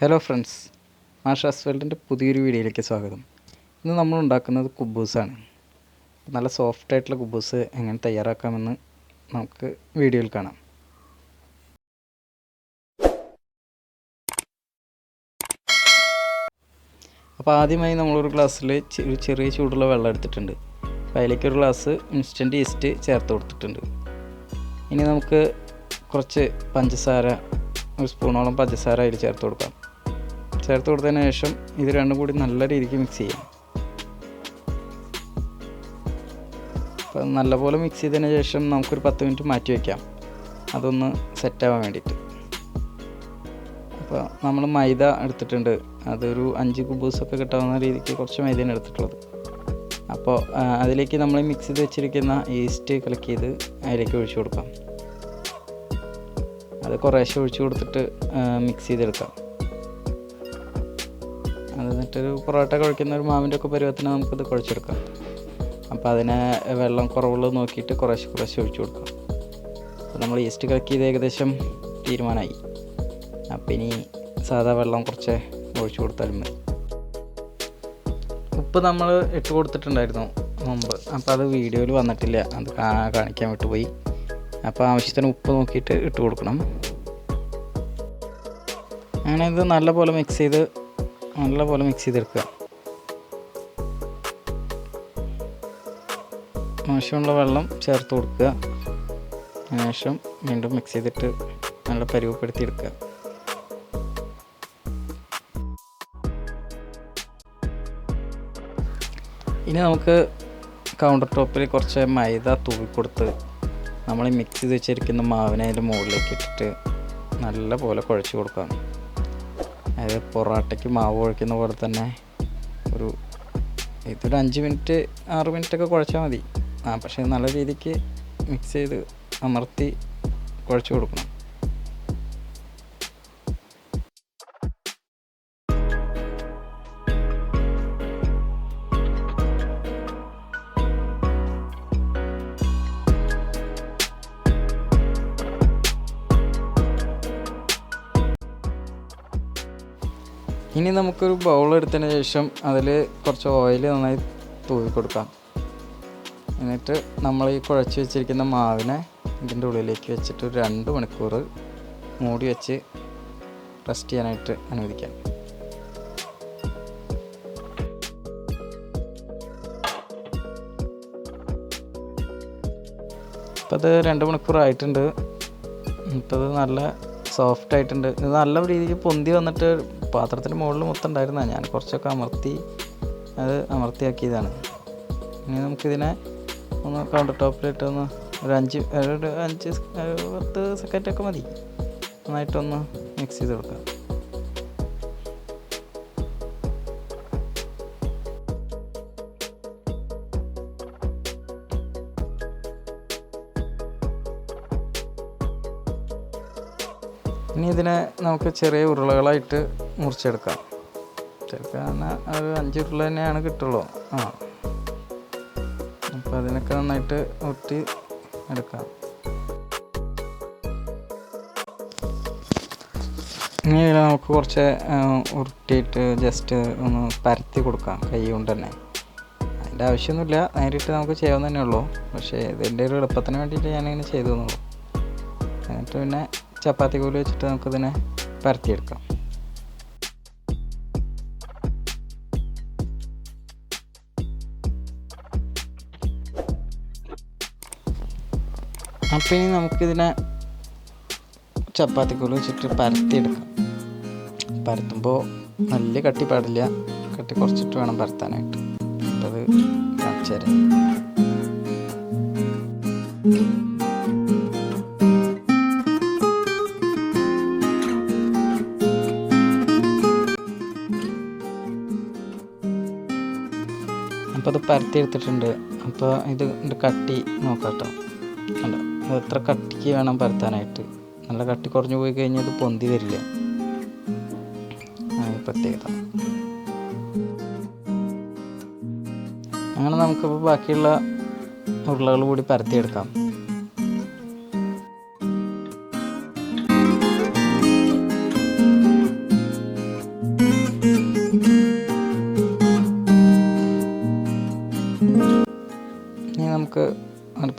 Hello friends, മാഷാസ് വേൾഡിൻ്റെ പുതിയൊരു വീഡിയോയിലേക്ക് സ്വാഗതം. ഇന്ന് നമ്മൾ ഉണ്ടാക്കുന്നത് കുബൂസാണ്. നല്ല സോഫ്റ്റ് ആയിട്ടുള്ള കുബൂസ് എങ്ങനെ തയ്യാറാക്കാമെന്ന് നമുക്ക് വീഡിയോയിൽ കാണാം. അപ്പോൾ ആദ്യമായി നമ്മളൊരു ഗ്ലാസ്സിൽ ചെറിയ ചൂടുള്ള വെള്ളം എടുത്തിട്ടുണ്ട്. അപ്പോൾ അതിലേക്ക് ഒരു ഗ്ലാസ് ഇൻസ്റ്റൻറ്റ് ഈസ്റ്റ് ചേർത്ത് കൊടുത്തിട്ടുണ്ട്. ഇനി നമുക്ക് കുറച്ച് പഞ്ചസാര, ഒരു സ്പൂണോളം പഞ്ചസാര അതിൽ ചേർത്ത് കൊടുക്കാം. ചേർത്ത് കൊടുത്തതിന് ശേഷം ഇത് രണ്ടും കൂടി നല്ല രീതിക്ക് മിക്സ് ചെയ്യാം. അപ്പോൾ നല്ലപോലെ മിക്സ് ചെയ്തതിന് ശേഷം നമുക്കൊരു 10 മിനിറ്റ് മാറ്റി വയ്ക്കാം, അതൊന്ന് സെറ്റാവാൻ വേണ്ടിയിട്ട്. അപ്പോൾ നമ്മൾ മൈദ എടുത്തിട്ടുണ്ട്, അതൊരു 5 കുബൂസൊക്കെ കിട്ടാവുന്ന രീതിക്ക് കുറച്ച് മൈദയാണ് എടുത്തിട്ടുള്ളത്. അപ്പോൾ അതിലേക്ക് നമ്മൾ മിക്സ് ചെയ്ത് വെച്ചിരിക്കുന്ന ഈസ്റ്റ് കലക്കിയത് അതിലേക്ക് ഒഴിച്ചു കൊടുക്കാം. അത് കുറേശ്ശെ ഒഴിച്ചു കൊടുത്തിട്ട് മിക്സ് ചെയ്തെടുക്കാം. അത് എന്നിട്ടൊരു പൊറോട്ട കുഴയ്ക്കുന്ന ഒരു മാവിൻ്റെ ഒക്കെ പരുവത്തിന് നമുക്കിത് കുഴച്ചെടുക്കാം. അപ്പോൾ അതിനെ വെള്ളം കുറവുള്ളത് നോക്കിയിട്ട് കുറേശ്ശെ ഒഴിച്ചു കൊടുക്കാം. അപ്പോൾ നമ്മൾ ഈസ്റ്റ് കലക്കിയത് ഏകദേശം തീരുമാനമായി. അപ്പോൾ ഇനി സാധാ വെള്ളം കുറച്ച് ഒഴിച്ചു കൊടുത്താലും മതി. ഉപ്പ് നമ്മൾ ഇട്ട് കൊടുത്തിട്ടുണ്ടായിരുന്നു മുമ്പ്, അപ്പോൾ അത് വീഡിയോയിൽ വന്നിട്ടില്ല, അത് കാണിക്കാൻ വിട്ടുപോയി. അപ്പോൾ ആവശ്യത്തിന് ഉപ്പ് നോക്കിയിട്ട് ഇട്ട് കൊടുക്കണം. അങ്ങനെ ഇത് നല്ലപോലെ മിക്സ് ചെയ്തെടുക്കുക. ആവശ്യമുള്ള വെള്ളം ചേർത്ത് കൊടുക്കുക. അതിനുശേഷം വീണ്ടും മിക്സ് ചെയ്തിട്ട് നല്ല പരുവപ്പെടുത്തിയെടുക്കുക. ഇനി നമുക്ക് കൗണ്ടർ ടോപ്പിൽ കുറച്ച് മൈദ തൂവിക്കൊടുത്ത് നമ്മൾ മിക്സ് ചെയ്ത് വെച്ചിരിക്കുന്ന മാവിനെ അതിൻ്റെ മുകളിലേക്ക് ഇട്ടിട്ട് നല്ല പോലെ കുഴച്ച് കൊടുക്കാം. അതായത് പൊറോട്ടയ്ക്ക് മാവ് കുഴയ്ക്കുന്ന പോലെ തന്നെ ഇതൊരു 5 മിനിറ്റ് 6 മിനിറ്റൊക്കെ കുഴച്ചാൽ മതി. പക്ഷേ നല്ല രീതിക്ക് മിക്സ് ചെയ്ത് അമർത്തി കുഴച്ച് കൊടുക്കണം. ഇനി നമുക്കൊരു ബൗൾ എടുത്തതിന് ശേഷം അതിൽ കുറച്ച് ഓയിൽ നന്നായി തൂവി കൊടുക്കാം. എന്നിട്ട് നമ്മൾ ഈ കുഴച്ച് വെച്ചിരിക്കുന്ന മാവിനെ ഇതിൻ്റെ ഉള്ളിലേക്ക് വെച്ചിട്ട് 2 മണിക്കൂർ മൂടി വെച്ച് റെസ്റ്റ് ചെയ്യാനായിട്ട് അനുവദിക്കാം. ഇപ്പോൾ അത് 2 മണിക്കൂർ ആയിട്ടുണ്ട്. ഇപ്പോൾ ഇത് നല്ല സോഫ്റ്റ് ആയിട്ടുണ്ട്. ഇത് നല്ല രീതിക്ക് പൊന്തി വന്നിട്ട് പാത്രത്തിന് മുകളിൽ മൊത്തം ഉണ്ടായിരുന്നതാണ്, ഞാൻ കുറച്ചൊക്കെ അമർത്തിയാക്കിയതാണ്. ഇനി നമുക്കിതിനെ ഒന്ന് കൗണ്ടർ ടോപ്പിലിട്ട് ഒന്ന് ഒരു 10 സെക്കൻഡൊക്കെ മതി, നന്നായിട്ടൊന്ന് മിക്സ് ചെയ്ത് കൊടുക്കാം. ഇനി ഇതിനെ നമുക്ക് ചെറിയ ഉരുളകളായിട്ട് മുറിച്ചെടുക്കാം. ചെറുക്കാൻ ഒരു 5 ഉരുള തന്നെയാണ് കിട്ടുള്ളൂ. അപ്പോൾ അതിനൊക്കെ നന്നായിട്ട് ഉരുട്ടി എടുക്കാം. ഇനി നമുക്ക് കുറച്ച് ഉരുട്ടിയിട്ട് ജസ്റ്റ് ഒന്ന് പരത്തി കൊടുക്കാം കൈ കൊണ്ട് തന്നെ. അതിൻ്റെ ആവശ്യമൊന്നുമില്ല, നേരിട്ട് നമുക്ക് ചെയ്യാവുന്ന തന്നെ ഉള്ളൂ. പക്ഷേ ഇതിൻ്റെ ഒരു എളുപ്പത്തിന് വേണ്ടിയിട്ട് ഞാനിങ്ങനെ ചെയ്തു തന്നുള്ളൂ. എന്നിട്ട് പിന്നെ ചപ്പാത്തി കോല് വെച്ചിട്ട് നമുക്കിതിനെ പരത്തിയെടുക്കാം. അപ്പം ഇനി നമുക്കിതിനെ ചപ്പാത്തി കോല് വെച്ചിട്ട് പരത്തിയെടുക്കാം. പരത്തുമ്പോൾ നല്ല കട്ടി പാടില്ല, കട്ടി കുറച്ചിട്ട് വേണം പരത്താനായിട്ട്. അപ്പോൾ അത് കാണിച്ചു തരാം. അപ്പോൾ അത് പരത്തിയെടുത്തിട്ടുണ്ട്. അപ്പോൾ ഇത് കട്ടി നോക്കാം കേട്ടോ. കണ്ടോ, അത് എത്ര കട്ടിക്ക് വേണം പരത്താനായിട്ട്. നല്ല കട്ടി കുറഞ്ഞു പോയി കഴിഞ്ഞാൽ അത് പൊന്തി വരില്ല, പ്രത്യേകത. അങ്ങനെ നമുക്കിപ്പോൾ ബാക്കിയുള്ള ഉരുളകൾ കൂടി പരത്തിയെടുക്കാം.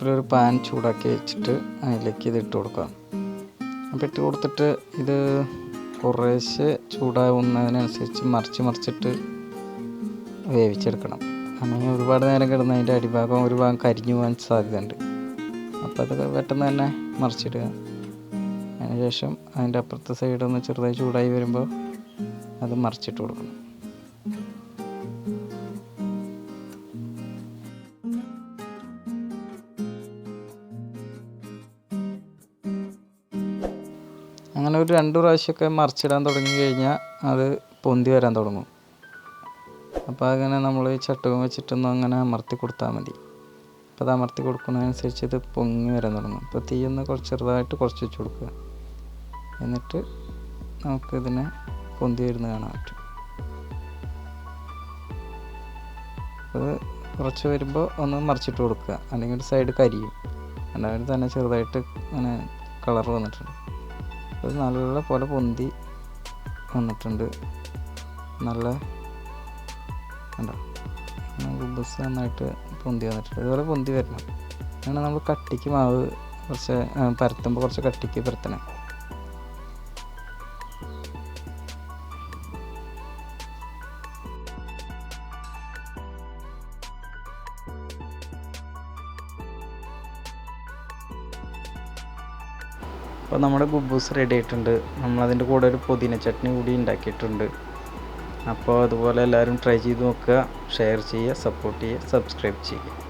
അടുപ്പത്തിലൊരു പാൻ ചൂടാക്കി വെച്ചിട്ട് അതിലേക്ക് ഇത് ഇട്ട് കൊടുക്കാം. അപ്പോൾ ഇട്ട് കൊടുത്തിട്ട് ഇത് കുറേശ്ശെ ചൂടാവുന്നതിനനുസരിച്ച് മറിച്ചിട്ട് വേവിച്ചെടുക്കണം. അല്ലെങ്കിൽ ഒരുപാട് നേരം കിടന്ന് അതിൻ്റെ അടിഭാഗം ഒരു ഭാഗം കരിഞ്ഞു പോകാൻ സാധ്യതയുണ്ട്. അപ്പോൾ അത് പെട്ടെന്ന് തന്നെ മറിച്ചിടുക. അതിനുശേഷം അതിൻ്റെ അപ്പുറത്തെ സൈഡൊന്ന് ചെറുതായി ചൂടായി വരുമ്പോൾ അത് മറിച്ചിട്ട് കൊടുക്കണം. അങ്ങനെ ഒരു 2 പ്രാവശ്യമൊക്കെ മറിച്ചിടാൻ തുടങ്ങി കഴിഞ്ഞാൽ അത് പൊന്തി വരാൻ തുടങ്ങും. അപ്പോൾ അങ്ങനെ നമ്മൾ ചട്ടുകം വെച്ചിട്ടൊന്നും അങ്ങനെ അമർത്തി കൊടുത്താൽ മതി. അപ്പോൾ അത് അമർത്തി കൊടുക്കുന്നതനുസരിച്ച് ഇത് പൊങ്ങി വരാൻ തുടങ്ങും. അപ്പോൾ തീയൊന്ന് ചെറുതായിട്ട് കുറച്ച് വെച്ച് കൊടുക്കുക. എന്നിട്ട് നമുക്കിതിനെ പൊന്തി വരുന്നത് കാണാൻ പറ്റും. അത് കുറച്ച് വരുമ്പോൾ ഒന്ന് മറിച്ചിട്ട് കൊടുക്കുക, അല്ലെങ്കിൽ ഒരു സൈഡ് കരിയും. അതിൽ തന്നെ ചെറുതായിട്ട് അങ്ങനെ കളർ വന്നിട്ടുണ്ട്. അത് നല്ല പോലെ പൊന്തി വന്നിട്ടുണ്ട്. നല്ല ഉണ്ടോ, കുബൂസ് നന്നായിട്ട് പൊന്തി വന്നിട്ടുണ്ട്. ഇതുപോലെ പൊന്തി വരണം. അങ്ങനെ നമ്മൾ കട്ടിക്ക് മാവ് കുറച്ച് പരത്തുമ്പോൾ കുറച്ച് കട്ടിക്ക് പരത്തണം. അപ്പോൾ നമ്മുടെ കുബൂസ് റെഡി ആയിട്ടുണ്ട്. നമ്മളതിൻ്റെ കൂടെ ഒരു പുതിന ചട്നി കൂടി ഉണ്ടാക്കിയിട്ടുണ്ട്. അപ്പോൾ അതുപോലെ എല്ലാവരും ട്രൈ ചെയ്ത് നോക്കുക, ഷെയർ ചെയ്യുക, സപ്പോർട്ട് ചെയ്യുക, സബ്സ്ക്രൈബ് ചെയ്യുക.